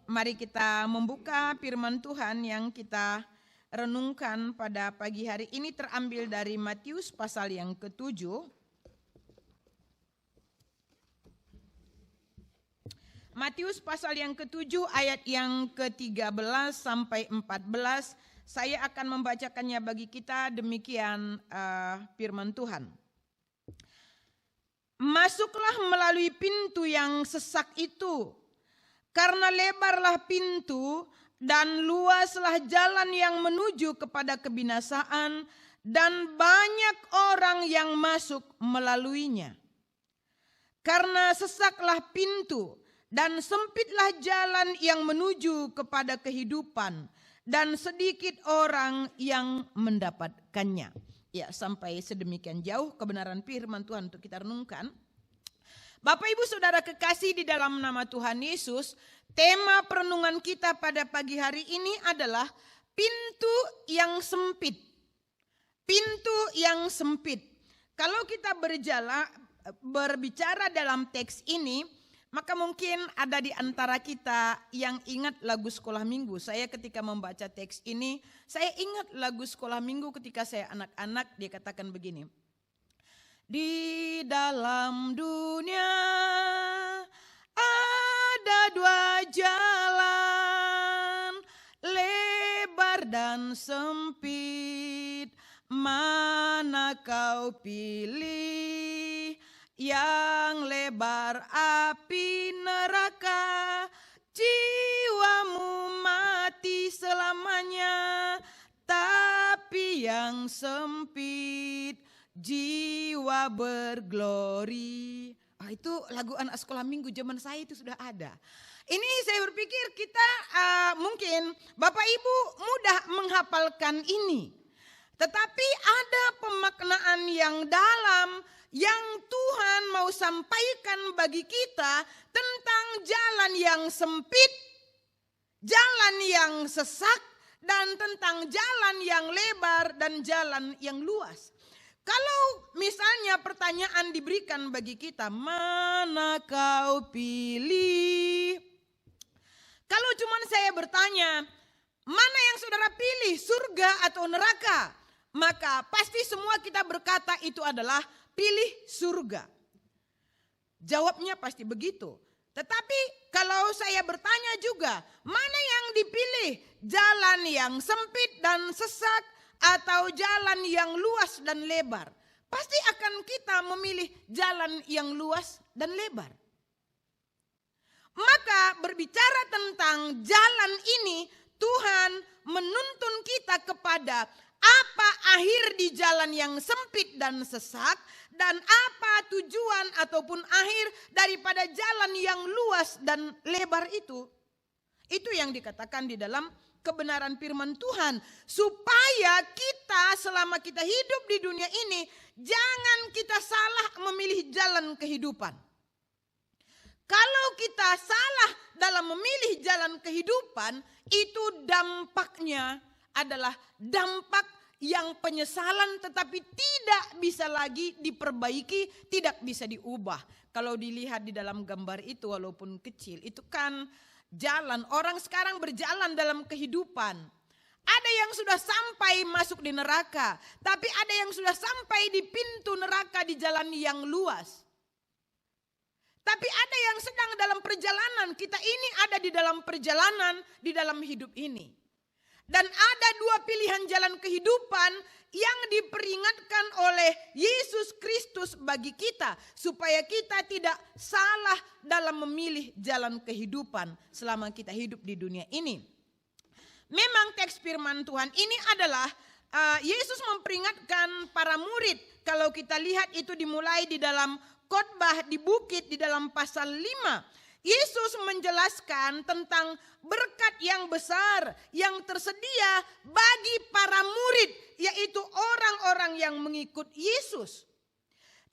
Mari kita membuka firman Tuhan yang kita renungkan pada pagi hari ini terambil dari Matius pasal yang ke-7. Matius pasal yang ke-7 ayat yang ke-13 sampai 14. Saya akan membacakannya bagi kita, demikian firman Tuhan. Masuklah melalui pintu yang sesak itu, karena lebarlah pintu dan luaslah jalan yang menuju kepada kebinasaan, dan banyak orang yang masuk melaluinya. Karena sesaklah pintu dan sempitlah jalan yang menuju kepada kehidupan, dan sedikit orang yang mendapatkannya. Ya, sampai sedemikian jauh kebenaran firman Tuhan untuk kita renungkan. Bapak Ibu Saudara kekasih di dalam nama Tuhan Yesus, tema perenungan kita pada pagi hari ini adalah pintu yang sempit. Pintu yang sempit. Kalau kita berbicara dalam teks ini, maka mungkin ada di antara kita yang ingat lagu sekolah minggu. Saya ketika membaca teks ini, saya ingat lagu sekolah minggu ketika saya anak-anak, dia katakan begini. Di dalam dunia ada dua jalan, lebar dan sempit. Mana kau pilih? Yang lebar api neraka, jiwamu mati selamanya. Tapi yang sempit, jiwa berglori. Itu lagu anak sekolah minggu zaman saya itu sudah ada. Ini saya berpikir kita mungkin Bapak Ibu mudah menghafalkan ini. Tetapi ada pemaknaan yang dalam yang Tuhan mau sampaikan bagi kita tentang jalan yang sempit, jalan yang sesak, dan tentang jalan yang lebar dan jalan yang luas. Kalau misalnya pertanyaan diberikan bagi kita, mana kau pilih? Kalau cuman saya bertanya, mana yang saudara pilih, surga atau neraka? Maka pasti semua kita berkata itu adalah pilih surga. Jawabnya pasti begitu. Tetapi kalau saya bertanya juga, mana yang dipilih? Jalan yang sempit dan sesak, atau jalan yang luas dan lebar? Pasti akan kita memilih jalan yang luas dan lebar. Maka berbicara tentang jalan ini, Tuhan menuntun kita kepada apa akhir di jalan yang sempit dan sesak, dan apa tujuan ataupun akhir daripada jalan yang luas dan lebar itu. Itu yang dikatakan di dalam kebenaran firman Tuhan, supaya kita selama kita hidup di dunia ini jangan kita salah memilih jalan kehidupan. Kalau kita salah dalam memilih jalan kehidupan, itu dampaknya adalah dampak yang penyesalan, tetapi tidak bisa lagi diperbaiki, tidak bisa diubah. Kalau dilihat di dalam gambar itu walaupun kecil, itu kan jalan, orang sekarang berjalan dalam kehidupan. Ada yang sudah sampai masuk di neraka, tapi ada yang sudah sampai di pintu neraka di jalan yang luas. Tapi ada yang sedang dalam perjalanan, kita ini ada di dalam perjalanan di dalam hidup ini. Dan ada dua pilihan jalan kehidupan yang diperingatkan oleh Yesus Kristus bagi kita, supaya kita tidak salah dalam memilih jalan kehidupan selama kita hidup di dunia ini. Memang teks firman Tuhan ini adalah Yesus memperingatkan para murid. Kalau kita lihat itu dimulai di dalam khotbah di bukit di dalam pasal 5. Yesus menjelaskan tentang berkat yang besar yang tersedia bagi para murid, yaitu orang-orang yang mengikut Yesus.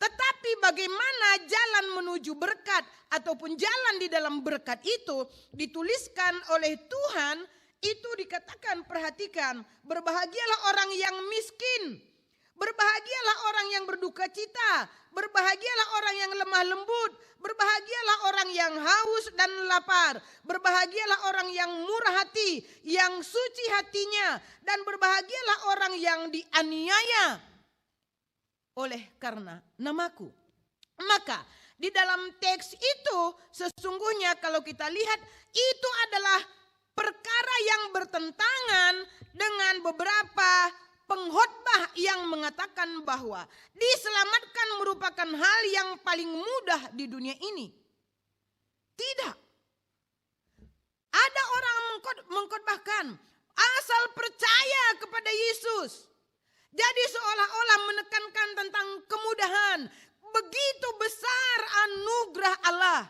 Tetapi bagaimana jalan menuju berkat ataupun jalan di dalam berkat itu dituliskan oleh Tuhan, itu dikatakan, perhatikan, berbahagialah orang yang miskin, berbahagialah orang yang berduka cita, berbahagialah orang yang lemah lembut, berbahagialah orang yang haus dan lapar, berbahagialah orang yang murah hati, yang suci hatinya, dan berbahagialah orang yang dianiaya oleh karena namaku. Maka di dalam teks itu sesungguhnya kalau kita lihat itu adalah perkara yang bertentangan dengan beberapa pengkhotbah yang mengatakan bahwa diselamatkan merupakan hal yang paling mudah di dunia ini. Tidak. Ada orang mengkhotbahkan asal percaya kepada Yesus. Jadi seolah-olah menekankan tentang kemudahan. Begitu besar anugerah Allah.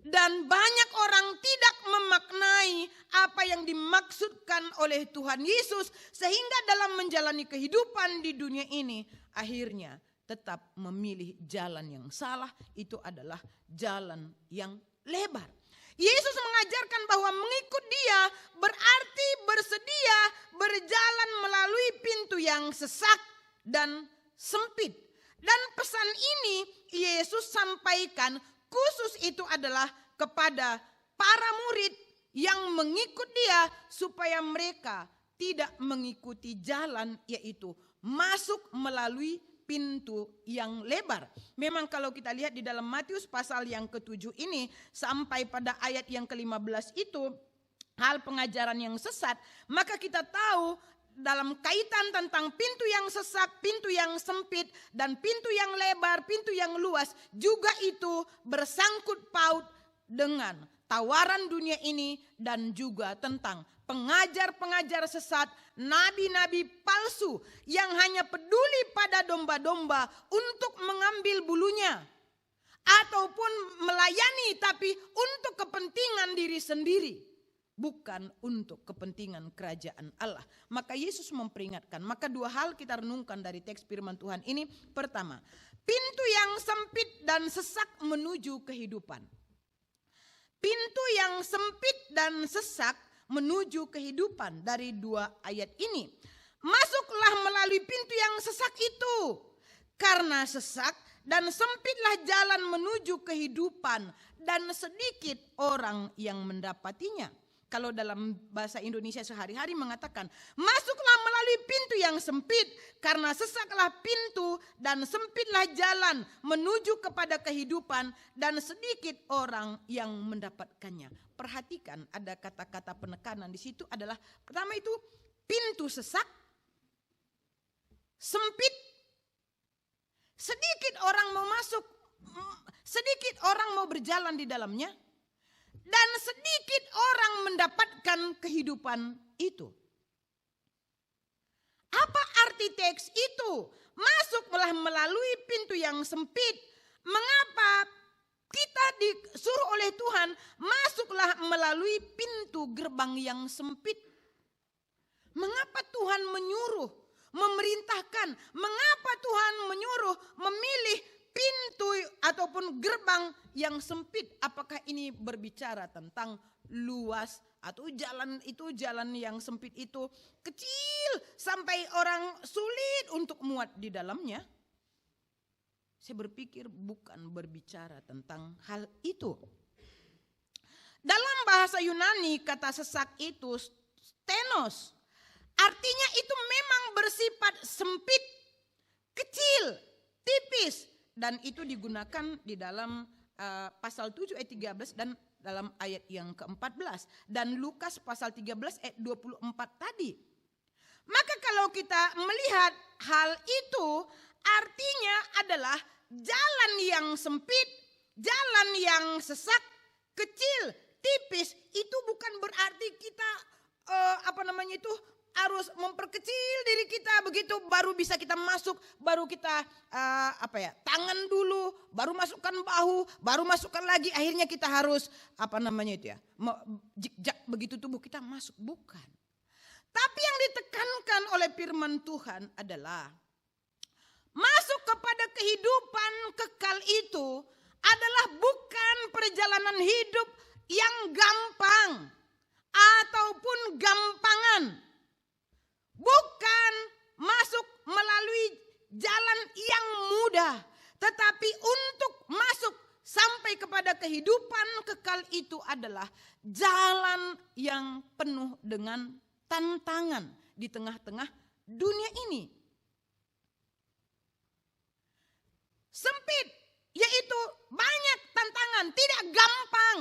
Dan banyak orang tidak memaknai apa yang dimaksudkan oleh Tuhan Yesus. Sehingga dalam menjalani kehidupan di dunia ini akhirnya tetap memilih jalan yang salah. Itu adalah jalan yang lebar. Yesus mengajarkan bahwa mengikut Dia berarti bersedia berjalan melalui pintu yang sesak dan sempit. Dan pesan ini Yesus sampaikan khusus itu adalah kepada para murid yang mengikut Dia supaya mereka tidak mengikuti jalan, yaitu masuk melalui pintu yang lebar. Memang kalau kita lihat di dalam Matius pasal yang ke-7 ini sampai pada ayat yang ke-15 itu hal pengajaran yang sesat, maka kita tahu dalam kaitan tentang pintu yang sesak, pintu yang sempit, dan pintu yang lebar, pintu yang luas, juga itu bersangkut paut dengan tawaran dunia ini dan juga tentang pengajar-pengajar sesat, nabi-nabi palsu yang hanya peduli pada domba-domba untuk mengambil bulunya. Ataupun melayani tapi untuk kepentingan diri sendiri. Bukan untuk kepentingan kerajaan Allah. Maka Yesus memperingatkan. Maka dua hal kita renungkan dari teks firman Tuhan ini. Pertama, pintu yang sempit dan sesak menuju kehidupan. Pintu yang sempit dan sesak menuju kehidupan dari dua ayat ini. Masuklah melalui pintu yang sesak itu. Karena sesak dan sempitlah jalan menuju kehidupan dan sedikit orang yang mendapatinya. Kalau dalam bahasa Indonesia sehari-hari mengatakan, masuklah melalui pintu yang sempit, karena sesaklah pintu dan sempitlah jalan menuju kepada kehidupan dan sedikit orang yang mendapatkannya. Perhatikan ada kata-kata penekanan di situ adalah pertama itu pintu sesak, sempit, sedikit orang mau masuk, sedikit orang mau berjalan di dalamnya. Dan sedikit orang mendapatkan kehidupan itu. Apa arti teks itu? Masuklah melalui pintu yang sempit. Mengapa kita disuruh oleh Tuhan masuklah melalui pintu gerbang yang sempit? Mengapa Tuhan menyuruh, memerintahkan? Mengapa Tuhan menyuruh memilih pintu ataupun gerbang yang sempit? Apakah ini berbicara tentang luas atau jalan yang sempit itu kecil sampai orang sulit untuk muat di dalamnya? Saya berpikir bukan berbicara tentang hal itu. Dalam bahasa Yunani kata sesak itu stenos. Artinya itu memang bersifat sempit, kecil, tipis. Dan itu digunakan di dalam pasal 7 ayat 13 dan dalam ayat yang ke-14. Dan Lukas pasal 13 ayat 24 tadi. Maka kalau kita melihat hal itu artinya adalah jalan yang sempit, jalan yang sesak, kecil, tipis. Itu bukan berarti kita harus memperkecil diri kita begitu baru bisa kita masuk, baru kita tangan dulu, baru masukkan bahu, baru masukkan lagi, akhirnya kita harus jikjak begitu tubuh kita masuk, bukan. Tapi yang ditekankan oleh firman Tuhan adalah Masuk kepada kehidupan kekal itu adalah bukan perjalanan hidup yang gampang ataupun gampangan. Bukan masuk melalui jalan yang mudah, tetapi untuk masuk sampai kepada kehidupan kekal itu adalah jalan yang penuh dengan tantangan di tengah-tengah dunia ini. Sempit, yaitu banyak tantangan, tidak gampang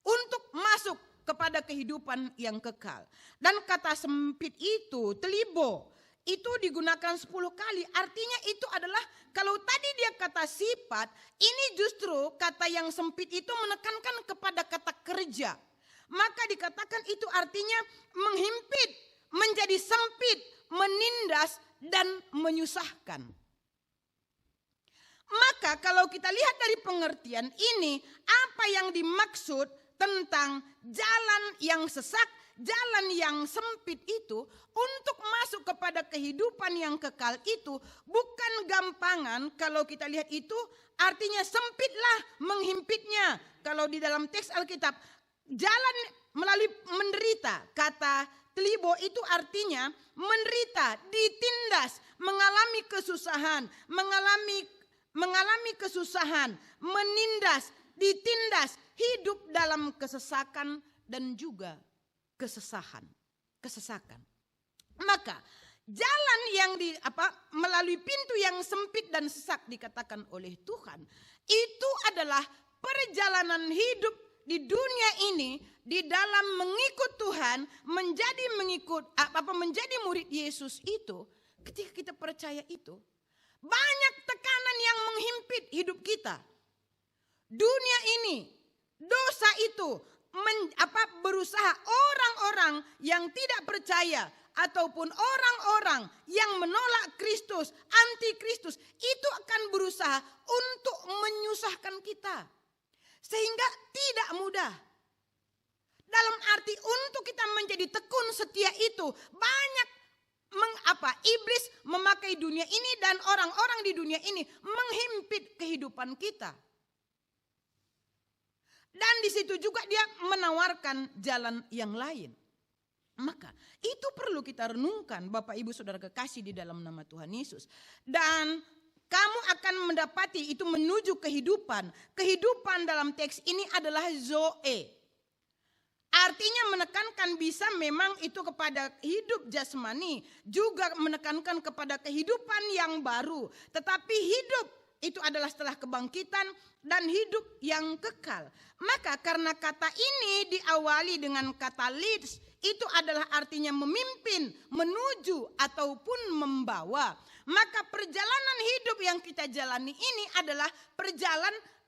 untuk masuk kepada kehidupan yang kekal. Dan kata sempit itu, telibo, itu digunakan 10 kali. Artinya itu adalah, kalau tadi dia kata sifat, ini justru kata yang sempit itu menekankan kepada kata kerja. Maka dikatakan itu artinya menghimpit, menjadi sempit, menindas, dan menyusahkan. Maka kalau kita lihat dari pengertian ini, apa yang dimaksud tentang jalan yang sesak, jalan yang sempit itu, untuk masuk kepada kehidupan yang kekal itu bukan gampangan. Kalau kita lihat itu artinya sempitlah, menghimpitnya. Kalau di dalam teks Alkitab, jalan melalui menderita, kata telibo itu artinya menderita, ditindas, mengalami kesusahan, mengalami kesusahan, menindas, ditindas, hidup dalam kesesakan dan juga kesesakan. Maka jalan yang melalui pintu yang sempit dan sesak dikatakan oleh Tuhan, itu adalah perjalanan hidup di dunia ini di dalam mengikut Tuhan, menjadi murid Yesus itu. Ketika kita percaya itu, banyak tekanan yang menghimpit hidup kita. Dunia ini, dosa itu berusaha, orang-orang yang tidak percaya ataupun orang-orang yang menolak Kristus, anti-Kristus, itu akan berusaha untuk menyusahkan kita. Sehingga tidak mudah. Dalam arti untuk kita menjadi tekun setia itu, banyak iblis memakai dunia ini dan orang-orang di dunia ini menghimpit kehidupan kita. Dan di situ juga dia menawarkan jalan yang lain. Maka itu perlu kita renungkan, Bapak Ibu Saudara kekasih di dalam nama Tuhan Yesus. Dan kamu akan mendapati itu menuju kehidupan. Kehidupan dalam teks ini adalah zoe. Artinya menekankan bisa memang itu kepada hidup jasmani, juga menekankan kepada kehidupan yang baru. Tetapi hidup itu adalah setelah kebangkitan dan hidup yang kekal. Maka karena kata ini diawali dengan kata leads, itu adalah artinya memimpin, menuju ataupun membawa. Maka perjalanan hidup yang kita jalani ini adalah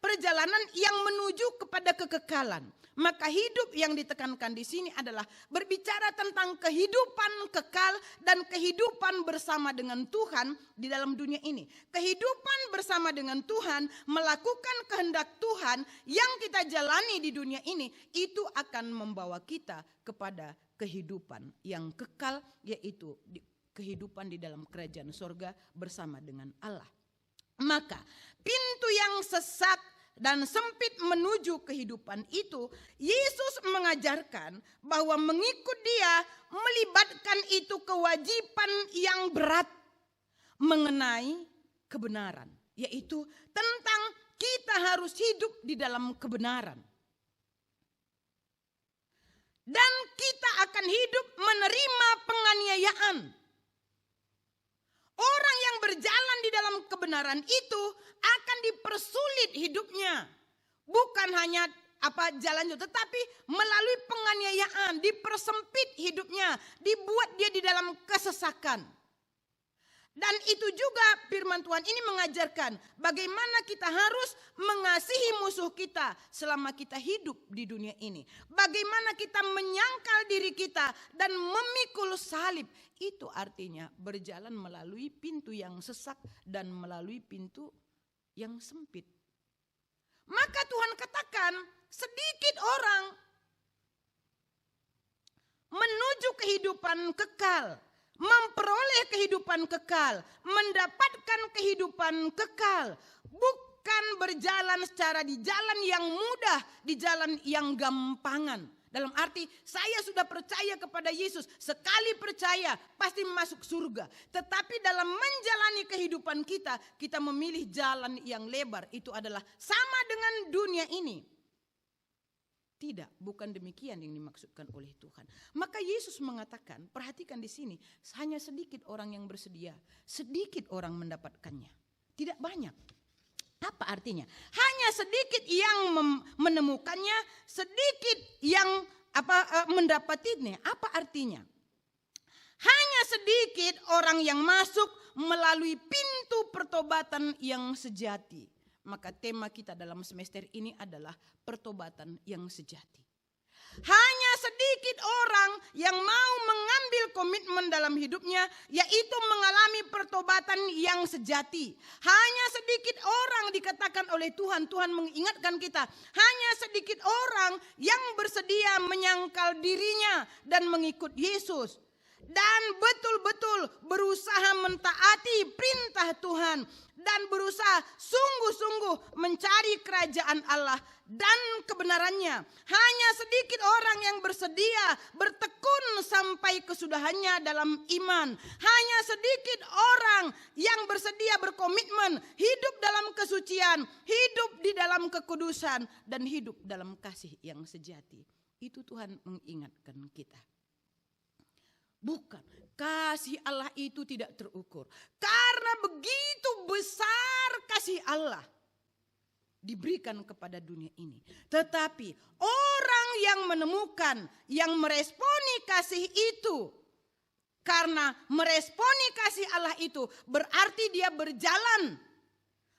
perjalanan yang menuju kepada kekekalan. Maka hidup yang ditekankan di sini adalah berbicara tentang kehidupan kekal dan kehidupan bersama dengan Tuhan di dalam dunia ini. Kehidupan bersama dengan Tuhan, melakukan kehendak Tuhan yang kita jalani di dunia ini, itu akan membawa kita kepada kehidupan yang kekal, yaitu kehidupan di dalam kerajaan sorga bersama dengan Allah. Maka pintu yang sesak dan sempit menuju kehidupan itu, Yesus mengajarkan bahwa mengikut Dia melibatkan itu kewajiban yang berat mengenai kebenaran, yaitu tentang kita harus hidup di dalam kebenaran. Dan kita akan hidup menerima penganiayaan. Orang yang berjalan di dalam kebenaran itu akan dipersulit hidupnya. Bukan hanya jalan itu, tetapi melalui penganiayaan, dipersempit hidupnya, dibuat dia di dalam kesesakan. Dan itu juga firman Tuhan ini mengajarkan bagaimana kita harus mengasihi musuh kita selama kita hidup di dunia ini. Bagaimana kita menyangkal diri kita dan memikul salib. Itu artinya berjalan melalui pintu yang sesak dan melalui pintu yang sempit. Maka Tuhan katakan sedikit orang menuju kehidupan kekal, memperoleh kehidupan kekal, mendapatkan kehidupan kekal, bukan berjalan secara di jalan yang mudah, di jalan yang gampangan. Dalam arti saya sudah percaya kepada Yesus, sekali percaya pasti masuk surga. Tetapi dalam menjalani kehidupan kita, kita memilih jalan yang lebar. Itu adalah sama dengan dunia ini. Tidak, bukan demikian yang dimaksudkan oleh Tuhan. Maka Yesus mengatakan, perhatikan di sini, hanya sedikit orang yang bersedia, sedikit orang mendapatkannya. Tidak banyak. Apa artinya? Hanya sedikit yang menemukannya, sedikit yang mendapatinya. Apa artinya? Hanya sedikit orang yang masuk melalui pintu pertobatan yang sejati. Maka tema kita dalam semester ini adalah pertobatan yang sejati. Hanya sedikit orang yang mau mengambil komitmen dalam hidupnya, yaitu mengalami pertobatan yang sejati. Hanya sedikit orang dikatakan oleh Tuhan, Tuhan mengingatkan kita, hanya sedikit orang yang bersedia menyangkal dirinya dan mengikut Yesus. Dan betul-betul berusaha mentaati perintah Tuhan dan berusaha sungguh-sungguh mencari kerajaan Allah dan kebenarannya. Hanya sedikit orang yang bersedia bertekun sampai kesudahannya dalam iman. Hanya sedikit orang yang bersedia berkomitmen hidup dalam kesucian, hidup di dalam kekudusan, dan hidup dalam kasih yang sejati. Itu Tuhan mengingatkan kita. Bukan, kasih Allah itu tidak terukur. Karena begitu besar kasih Allah diberikan kepada dunia ini. Tetapi orang yang menemukan, yang meresponi kasih itu, karena meresponi kasih Allah itu berarti dia berjalan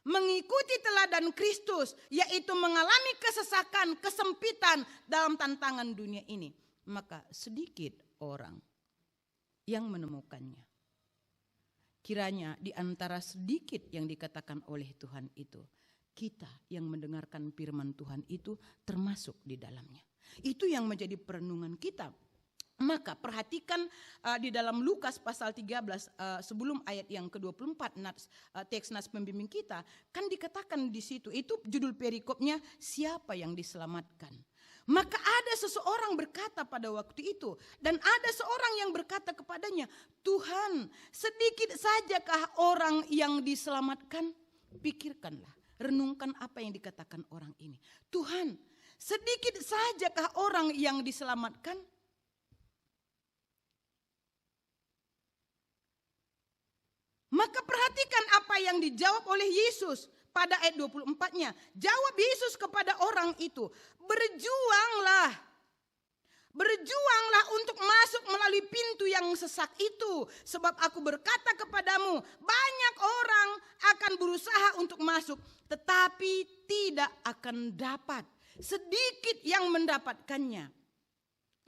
mengikuti teladan Kristus, yaitu mengalami kesesakan, kesempitan dalam tantangan dunia ini. Maka sedikit orang yang menemukannya. Kiranya di antara sedikit yang dikatakan oleh Tuhan itu, kita yang mendengarkan firman Tuhan itu termasuk di dalamnya. Itu yang menjadi perenungan kita. Maka perhatikan di dalam Lukas pasal 13 sebelum ayat yang ke-24 teks nas pembimbing kita, kan dikatakan di situ, itu judul perikopnya, siapa yang diselamatkan. Maka ada seseorang berkata pada waktu itu, dan ada seorang yang berkata kepadanya, Tuhan, sedikit sajakah orang yang diselamatkan? Pikirkanlah, renungkan apa yang dikatakan orang ini. Tuhan, sedikit sajakah orang yang diselamatkan? Maka perhatikan apa yang dijawab oleh Yesus. Pada ayat 24-nya, jawab Yesus kepada orang itu, berjuanglah. Berjuanglah untuk masuk melalui pintu yang sesak itu. Sebab aku berkata kepadamu, banyak orang akan berusaha untuk masuk, tetapi tidak akan dapat. Sedikit yang mendapatkannya.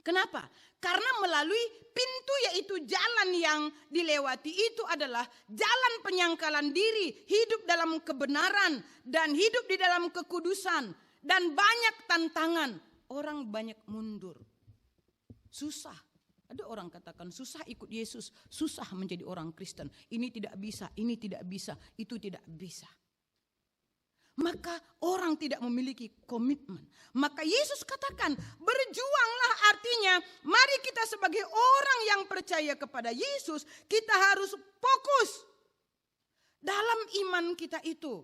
Kenapa? Karena melalui pintu, yaitu jalan yang dilewati itu adalah jalan penyangkalan diri, hidup dalam kebenaran dan hidup di dalam kekudusan, dan banyak tantangan. Orang banyak mundur. Susah. Ada orang katakan susah ikut Yesus, susah menjadi orang Kristen. Ini tidak bisa, ini tidak bisa, itu tidak bisa. Maka orang tidak memiliki komitmen. Maka Yesus katakan, berjuanglah, artinya mari kita sebagai orang yang percaya kepada Yesus, kita harus fokus dalam iman kita itu.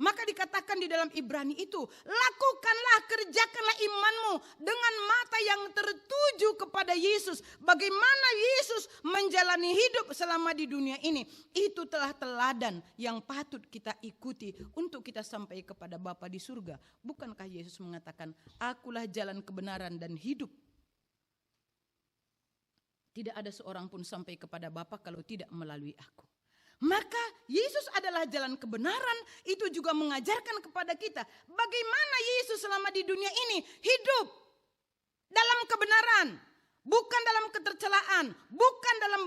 Maka dikatakan di dalam Ibrani itu, lakukanlah, kerjakanlah imanmu dengan mata yang tertuju kepada Yesus. Bagaimana Yesus menjalani hidup selama di dunia ini. Itu telah teladan yang patut kita ikuti untuk kita sampai kepada Bapa di surga. Bukankah Yesus mengatakan, akulah jalan kebenaran dan hidup. Tidak ada seorang pun sampai kepada Bapa kalau tidak melalui aku. Maka Yesus adalah jalan kebenaran. Itu juga mengajarkan kepada kita bagaimana Yesus selama di dunia ini hidup dalam kebenaran, bukan dalam ketercelaan, bukan dalam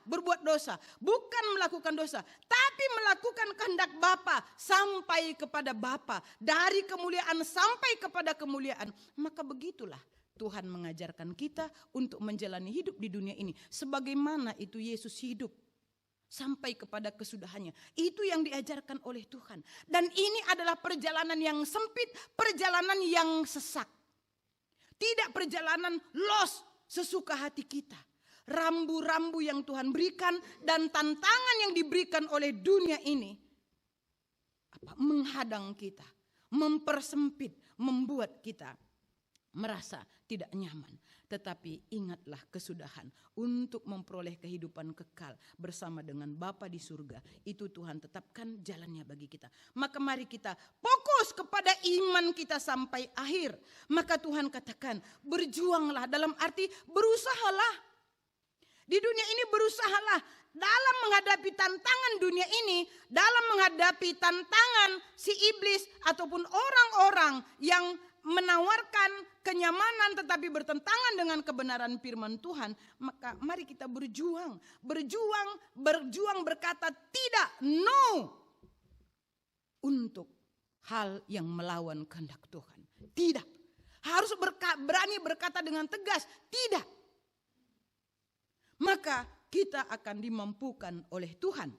berbuat dosa, bukan melakukan dosa, tapi melakukan kehendak Bapa sampai kepada Bapa, dari kemuliaan sampai kepada kemuliaan. Maka begitulah Tuhan mengajarkan kita untuk menjalani hidup di dunia ini sebagaimana itu Yesus hidup sampai kepada kesudahannya. Itu yang diajarkan oleh Tuhan. Dan ini adalah perjalanan yang sempit, perjalanan yang sesak. Tidak perjalanan los sesuka hati kita. Rambu-rambu yang Tuhan berikan dan tantangan yang diberikan oleh dunia ini menghadang kita, mempersempit, membuat kita merasa tidak nyaman. Tetapi ingatlah kesudahan untuk memperoleh kehidupan kekal bersama dengan Bapa di surga. Itu Tuhan tetapkan jalannya bagi kita. Maka mari kita fokus kepada iman kita sampai akhir. Maka Tuhan katakan berjuanglah, dalam arti berusahalah. Di dunia ini berusahalah dalam menghadapi tantangan dunia ini, dalam menghadapi tantangan si iblis ataupun orang-orang yang menawarkan kenyamanan tetapi bertentangan dengan kebenaran firman Tuhan. Maka mari kita berjuang berkata tidak, no, untuk hal yang melawan kehendak Tuhan. Tidak, harus berani berkata dengan tegas, tidak. Maka kita akan dimampukan oleh Tuhan.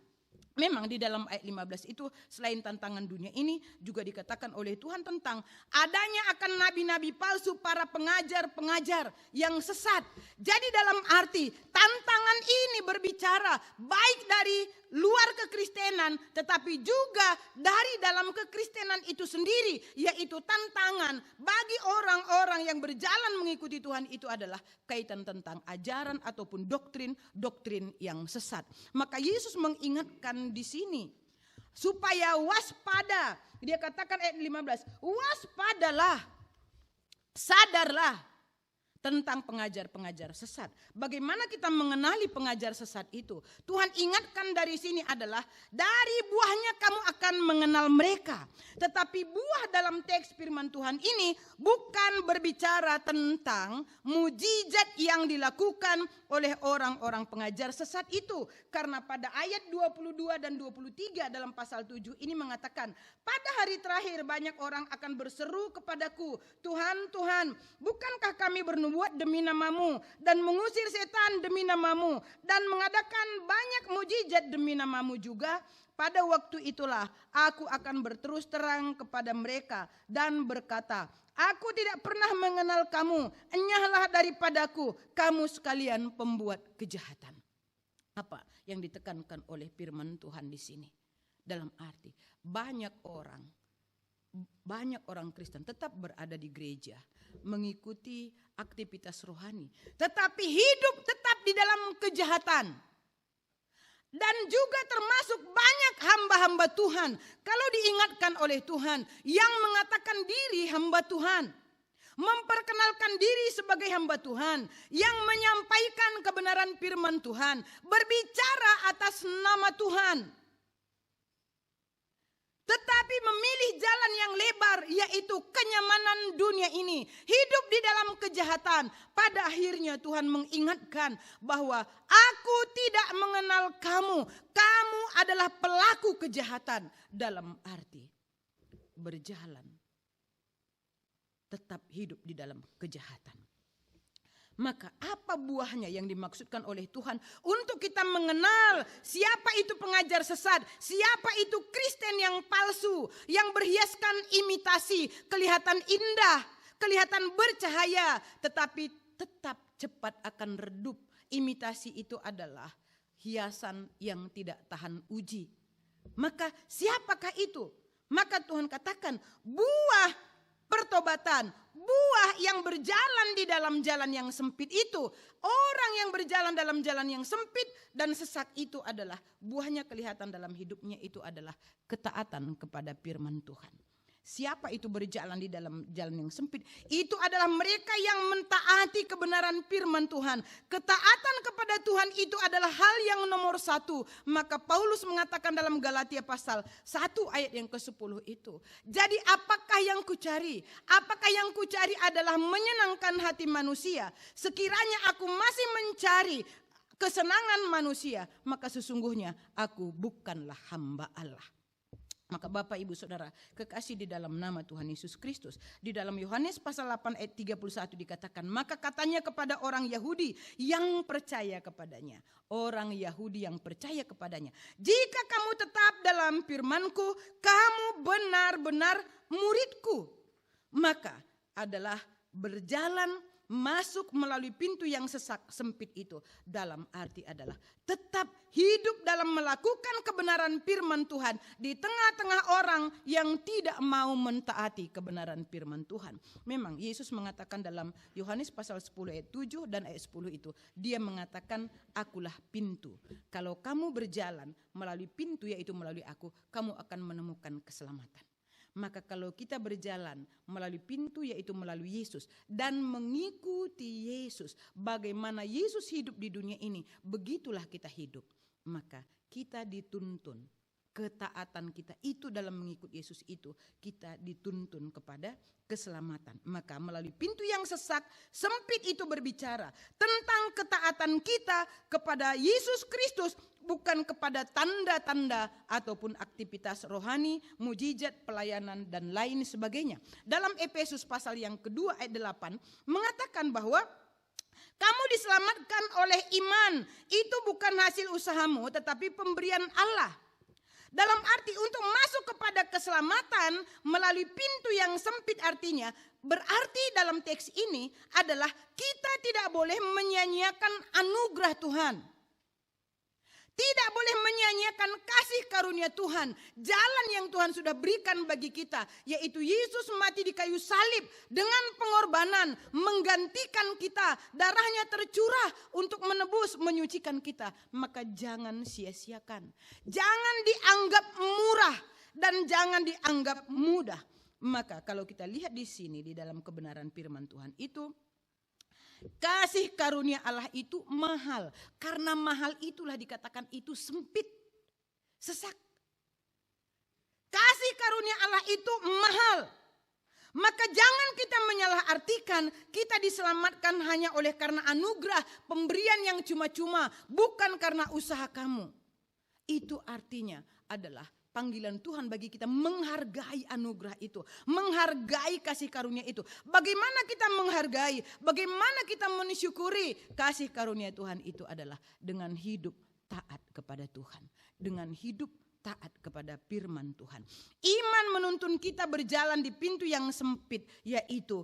Memang di dalam ayat 15 itu selain tantangan dunia ini juga dikatakan oleh Tuhan tentang adanya akan nabi-nabi palsu, para pengajar-pengajar yang sesat. Jadi dalam arti tantangan ini berbicara baik dari luar kekristenan tetapi juga dari dalam kekristenan itu sendiri, yaitu tantangan bagi orang-orang yang berjalan mengikuti Tuhan itu adalah kaitan tentang ajaran ataupun doktrin yang sesat. Maka Yesus mengingatkan di sini supaya waspada. Dia katakan ayat 15, waspadalah, sadarlah tentang pengajar-pengajar sesat. Bagaimana kita mengenali pengajar sesat itu? Tuhan ingatkan dari sini adalah dari buahnya kamu akan mengenal mereka. Tetapi buah dalam teks firman Tuhan ini bukan berbicara tentang mujizat yang dilakukan oleh orang-orang pengajar sesat itu. Karena pada ayat 22 dan 23 dalam pasal 7 ini mengatakan, pada hari terakhir banyak orang akan berseru kepadaku, Tuhan, Tuhan, bukankah kami bernubuat demi namamu dan mengusir setan demi namamu dan mengadakan banyak mujizat demi namamu juga? Pada waktu itulah aku akan berterus terang kepada mereka dan berkata, aku tidak pernah mengenal kamu, enyahlah daripadaku, kamu sekalian pembuat kejahatan. Apa yang ditekankan oleh firman Tuhan di sini? Dalam arti banyak orang Kristen tetap berada di gereja, mengikuti aktivitas rohani, tetapi hidup tetap di dalam kejahatan. Dan juga termasuk banyak hamba-hamba Tuhan, kalau diingatkan oleh Tuhan, yang mengatakan diri hamba Tuhan, memperkenalkan diri sebagai hamba Tuhan, yang menyampaikan kebenaran firman Tuhan, berbicara atas nama Tuhan, tetapi memilih jalan yang lebar, yaitu kenyamanan dunia ini, hidup di dalam kejahatan. Pada akhirnya Tuhan mengingatkan bahwa aku tidak mengenal kamu, kamu adalah pelaku kejahatan. Dalam arti berjalan, tetap hidup di dalam kejahatan. Maka apa buahnya yang dimaksudkan oleh Tuhan untuk kita mengenal siapa itu pengajar sesat, siapa itu Kristen yang palsu, yang berhiaskan imitasi, kelihatan indah, kelihatan bercahaya, tetapi tetap cepat akan redup. Imitasi itu adalah hiasan yang tidak tahan uji. Maka siapakah itu? Maka Tuhan katakan buah pertobatan, buah yang berjalan di dalam jalan yang sempit itu. Orang yang berjalan dalam jalan yang sempit dan sesak itu adalah buahnya kelihatan dalam hidupnya itu adalah ketaatan kepada firman Tuhan. Siapa itu berjalan di dalam jalan yang sempit? Itu adalah mereka yang mentaati kebenaran firman Tuhan. Ketaatan kepada Tuhan itu adalah hal yang nomor satu. Maka Paulus mengatakan dalam Galatia pasal 1 ayat yang ke-10 itu. Jadi apakah yang kucari? Apakah yang kucari adalah menyenangkan hati manusia? Sekiranya aku masih mencari kesenangan manusia, maka sesungguhnya aku bukanlah hamba Allah. Maka Bapak Ibu Saudara kekasih di dalam nama Tuhan Yesus Kristus, di dalam Yohanes pasal 8 ayat 31 dikatakan, maka katanya kepada orang Yahudi yang percaya kepadanya, orang Yahudi yang percaya kepadanya, jika kamu tetap dalam firman-Ku, kamu benar-benar murid-Ku. Maka adalah berjalan masuk melalui pintu yang sesak sempit itu, dalam arti adalah tetap hidup dalam melakukan kebenaran firman Tuhan di tengah-tengah orang yang tidak mau mentaati kebenaran firman Tuhan. Memang Yesus mengatakan dalam Yohanes pasal 10 ayat 7 dan ayat 10 itu, dia mengatakan, akulah pintu. Kalau kamu berjalan melalui pintu, yaitu melalui aku, kamu akan menemukan keselamatan. Maka kalau kita berjalan melalui pintu, yaitu melalui Yesus, dan mengikuti Yesus, bagaimana Yesus hidup di dunia ini, begitulah kita hidup. Maka kita dituntun, ketaatan kita itu dalam mengikuti Yesus itu, kita dituntun kepada keselamatan. Maka melalui pintu yang sesak, sempit itu berbicara tentang ketaatan kita kepada Yesus Kristus, bukan kepada tanda-tanda ataupun aktivitas rohani, mujizat, pelayanan, dan lain sebagainya. Dalam Efesus pasal yang kedua ayat 8 mengatakan bahwa kamu diselamatkan oleh iman. Itu bukan hasil usahamu, tetapi pemberian Allah. Dalam arti untuk masuk kepada keselamatan melalui pintu yang sempit, artinya berarti dalam teks ini adalah kita tidak boleh menyanyiakan anugerah Tuhan. Tidak boleh menyanyiakan kasih karunia Tuhan, jalan yang Tuhan sudah berikan bagi kita, yaitu Yesus mati di kayu salib dengan pengorbanan, menggantikan kita, darahnya tercurah untuk menebus, menyucikan kita. Maka jangan sia-siakan, jangan dianggap murah dan jangan dianggap mudah. Maka kalau kita lihat di sini di dalam kebenaran firman Tuhan itu, kasih karunia Allah itu mahal. Karena mahal itulah dikatakan itu sempit, sesak. Kasih karunia Allah itu mahal. Maka jangan kita menyalahartikan kita diselamatkan hanya oleh karena anugerah, pemberian yang cuma-cuma, bukan karena usaha kamu. Itu artinya adalah panggilan Tuhan bagi kita menghargai anugerah itu, menghargai kasih karunia itu. Bagaimana kita menghargai, bagaimana kita mensyukuri kasih karunia Tuhan itu adalah dengan hidup taat kepada Tuhan, dengan hidup taat kepada firman Tuhan. Iman menuntun kita berjalan di pintu yang sempit, yaitu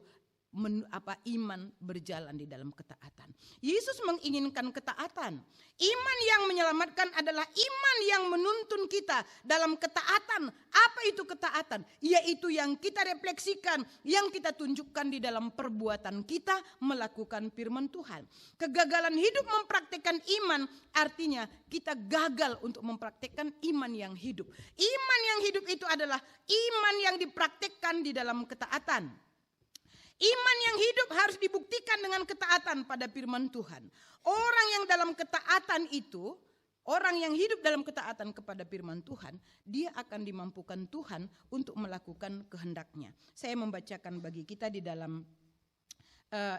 iman berjalan di dalam ketaatan. Yesus menginginkan ketaatan. Iman yang menyelamatkan adalah iman yang menuntun kita dalam ketaatan. Apa itu ketaatan? Yaitu yang kita refleksikan, yang kita tunjukkan di dalam perbuatan kita melakukan firman Tuhan. Kegagalan hidup mempraktikkan iman artinya kita gagal untuk mempraktikkan iman yang hidup. Iman yang hidup itu adalah iman yang dipraktikkan di dalam ketaatan. Iman yang hidup harus dibuktikan dengan ketaatan pada firman Tuhan. Orang yang dalam ketaatan itu, orang yang hidup dalam ketaatan kepada firman Tuhan, dia akan dimampukan Tuhan untuk melakukan kehendak-Nya. Saya membacakan bagi kita di dalam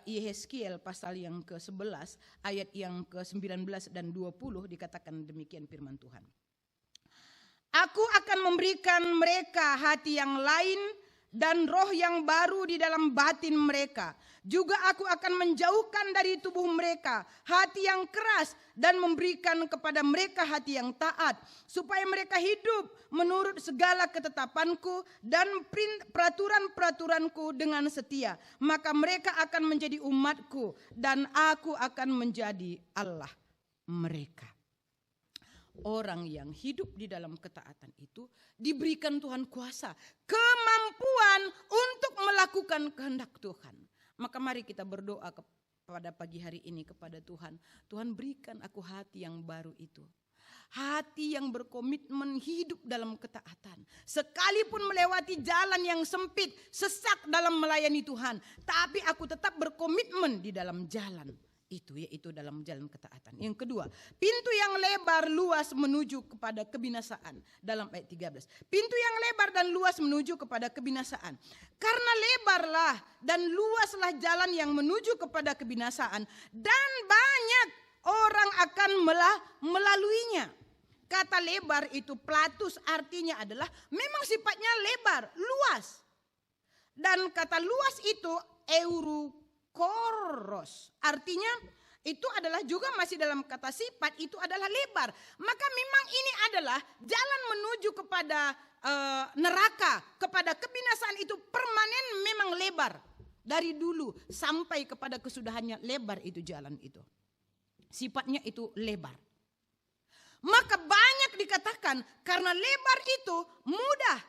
Yehezkiel pasal yang ke-11 ayat yang ke-19 dan 20 dikatakan demikian firman Tuhan. Aku akan memberikan mereka hati yang lain dan roh yang baru di dalam batin mereka. Juga aku akan menjauhkan dari tubuh mereka hati yang keras dan memberikan kepada mereka hati yang taat, supaya mereka hidup menurut segala ketetapanku dan peraturan-peraturanku dengan setia. Maka mereka akan menjadi umatku dan aku akan menjadi Allah mereka. Orang yang hidup di dalam ketaatan itu diberikan Tuhan kuasa, kemampuan untuk melakukan kehendak Tuhan. Maka mari kita berdoa pada pagi hari ini kepada Tuhan. Tuhan, berikan aku hati yang baru itu. Hati yang berkomitmen hidup dalam ketaatan. Sekalipun melewati jalan yang sempit, sesak dalam melayani Tuhan, tapi aku tetap berkomitmen di dalam jalan itu, yaitu dalam jalan ketaatan. Yang kedua, pintu yang lebar luas menuju kepada kebinasaan. Dalam ayat 13, pintu yang lebar dan luas menuju kepada kebinasaan. Karena lebarlah dan luaslah jalan yang menuju kepada kebinasaan, dan banyak orang akan melaluinya. Kata lebar itu platus artinya adalah memang sifatnya lebar, luas. Dan kata luas itu eurukoros, artinya itu adalah juga masih dalam kata sifat, itu adalah lebar. Maka memang ini adalah jalan menuju kepada neraka, kepada kebinasaan itu permanen, memang lebar. Dari dulu sampai kepada kesudahannya lebar itu jalan itu. Sifatnya itu lebar. Maka banyak dikatakan karena lebar itu mudah.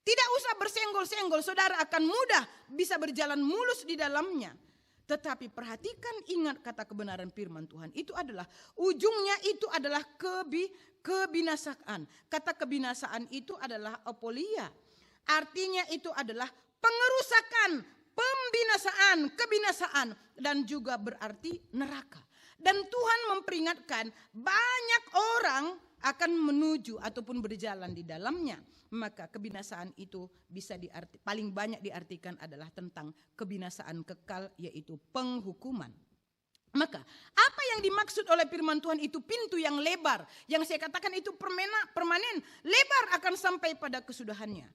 Tidak usah bersenggol-senggol, saudara akan mudah bisa berjalan mulus di dalamnya. Tetapi perhatikan, ingat kata kebenaran firman Tuhan itu adalah ujungnya itu adalah kebinasaan. Kata kebinasaan itu adalah apolia. Artinya itu adalah pengerusakan, pembinasaan, kebinasaan, dan juga berarti neraka. Dan Tuhan memperingatkan banyak orang akan menuju ataupun berjalan di dalamnya. Maka kebinasaan itu bisa paling banyak diartikan adalah tentang kebinasaan kekal, yaitu penghukuman. Maka apa yang dimaksud oleh firman Tuhan itu pintu yang lebar. Yang saya katakan itu permanen, lebar akan sampai pada kesudahannya.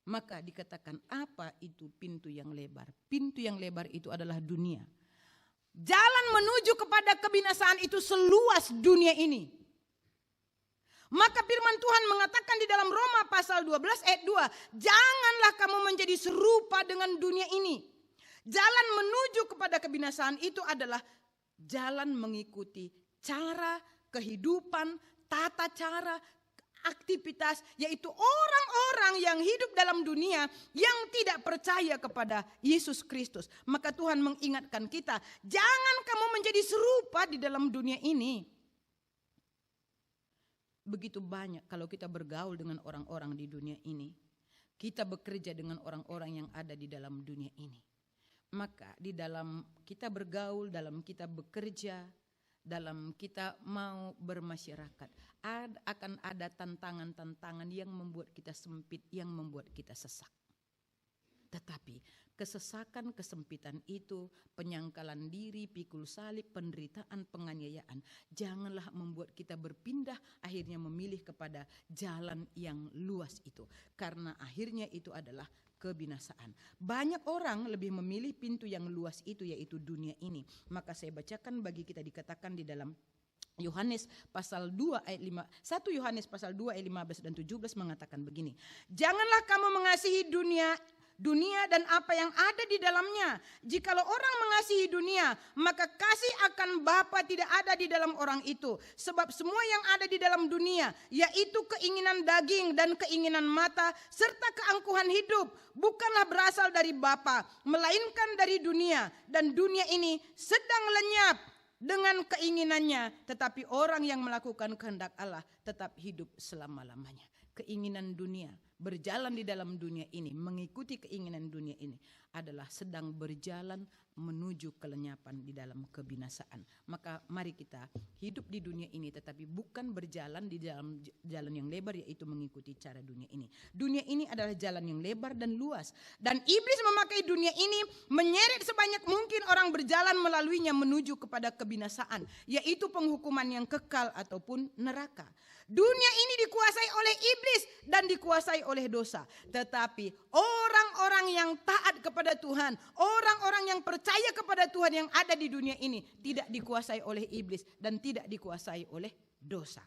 Maka dikatakan apa itu pintu yang lebar? Pintu yang lebar itu adalah dunia. Jalan menuju kepada kebinasaan itu seluas dunia ini. Maka firman Tuhan mengatakan di dalam Roma pasal 12 ayat 2. Janganlah kamu menjadi serupa dengan dunia ini. Jalan menuju kepada kebinasaan itu adalah jalan mengikuti cara, kehidupan, tata cara, aktivitas, yaitu orang-orang yang hidup dalam dunia yang tidak percaya kepada Yesus Kristus. Maka Tuhan mengingatkan kita, jangan kamu menjadi serupa di dalam dunia ini. Begitu banyak kalau kita bergaul dengan orang-orang di dunia ini, kita bekerja dengan orang-orang yang ada di dalam dunia ini. Maka di dalam kita bergaul, dalam kita bekerja, dalam kita mau bermasyarakat, akan ada tantangan-tantangan yang membuat kita sempit, yang membuat kita sesak. Tetapi kesesakan, kesempitan itu, penyangkalan diri, pikul salib, penderitaan, penganiayaan, janganlah membuat kita berpindah akhirnya memilih kepada jalan yang luas itu. Karena akhirnya itu adalah kebinasaan. Banyak orang lebih memilih pintu yang luas itu, yaitu dunia ini. Maka saya bacakan bagi kita, dikatakan di dalam Yohanes pasal 2 ayat 5, 1 Yohanes pasal 2 ayat 15 dan 17 mengatakan begini. Janganlah kamu mengasihi dunia dan apa yang ada di dalamnya. Jikalau orang mengasihi dunia, maka kasih akan Bapa tidak ada di dalam orang itu. Sebab semua yang ada di dalam dunia, yaitu keinginan daging dan keinginan mata, serta keangkuhan hidup, bukanlah berasal dari Bapa, melainkan dari dunia. Dan dunia ini sedang lenyap dengan keinginannya, tetapi orang yang melakukan kehendak Allah tetap hidup selama-lamanya. Keinginan dunia, berjalan di dalam dunia ini, mengikuti keinginan dunia ini adalah sedang berjalan menuju kelenyapan di dalam kebinasaan. Maka mari kita hidup di dunia ini tetapi bukan berjalan di dalam jalan yang lebar, yaitu mengikuti cara dunia ini. Dunia ini adalah jalan yang lebar dan luas, dan iblis memakai dunia ini menyeret sebanyak mungkin orang berjalan melaluinya menuju kepada kebinasaan, yaitu penghukuman yang kekal ataupun neraka. Dunia ini dikuasai oleh iblis dan dikuasai oleh dosa. Tetapi orang-orang yang taat kepada Tuhan, orang-orang yang percaya kepada Tuhan yang ada di dunia ini tidak dikuasai oleh iblis dan tidak dikuasai oleh dosa.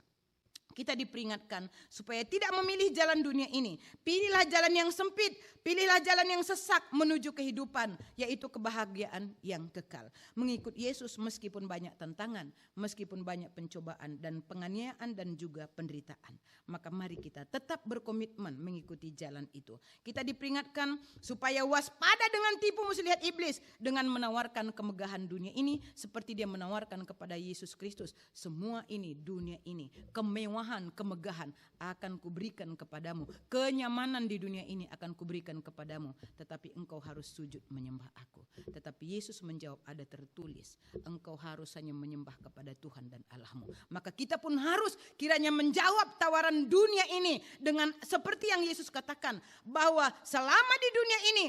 Kita diperingatkan supaya tidak memilih jalan dunia ini. Pilihlah jalan yang sempit, pilihlah jalan yang sesak menuju kehidupan, yaitu kebahagiaan yang kekal. Mengikut Yesus meskipun banyak tantangan, meskipun banyak pencobaan dan penganiayaan dan juga penderitaan. Maka mari kita tetap berkomitmen mengikuti jalan itu. Kita diperingatkan supaya waspada dengan tipu muslihat iblis dengan menawarkan kemegahan dunia ini seperti dia menawarkan kepada Yesus Kristus. Semua ini, dunia ini, kemewahan, kemegahan akan kuberikan kepadamu, kenyamanan di dunia ini akan kuberikan kepadamu, tetapi engkau harus sujud menyembah aku. Tetapi Yesus menjawab, ada tertulis, engkau harus hanya menyembah kepada Tuhan dan Allahmu. Maka kita pun harus kiranya menjawab tawaran dunia ini dengan seperti yang Yesus katakan, bahwa selama di dunia ini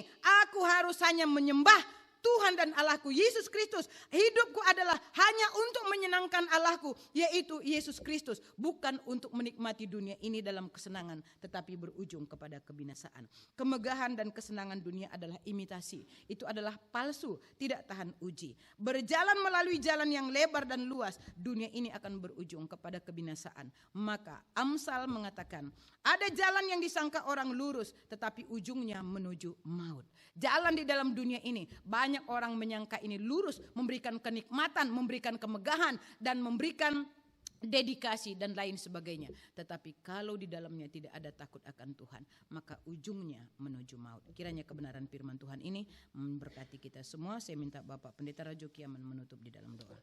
aku harus hanya menyembah Tuhan dan Allahku, Yesus Kristus. Hidupku adalah hanya untuk menyenangkan Allahku, yaitu Yesus Kristus. Bukan untuk menikmati dunia ini dalam kesenangan, tetapi berujung kepada kebinasaan. Kemegahan dan kesenangan dunia adalah imitasi. Itu adalah palsu, tidak tahan uji. Berjalan melalui jalan yang lebar dan luas, dunia ini akan berujung kepada kebinasaan. Maka Amsal mengatakan, ada jalan yang disangka orang lurus, tetapi ujungnya menuju maut. Jalan di dalam dunia ini, banyak orang menyangka ini lurus, memberikan kenikmatan, memberikan kemegahan, dan memberikan dedikasi dan lain sebagainya. Tetapi kalau di dalamnya tidak ada takut akan Tuhan, maka ujungnya menuju maut. Kiranya kebenaran firman Tuhan ini memberkati kita semua. Saya minta Bapak Pendeta Rajo Kiaman menutup di dalam doa.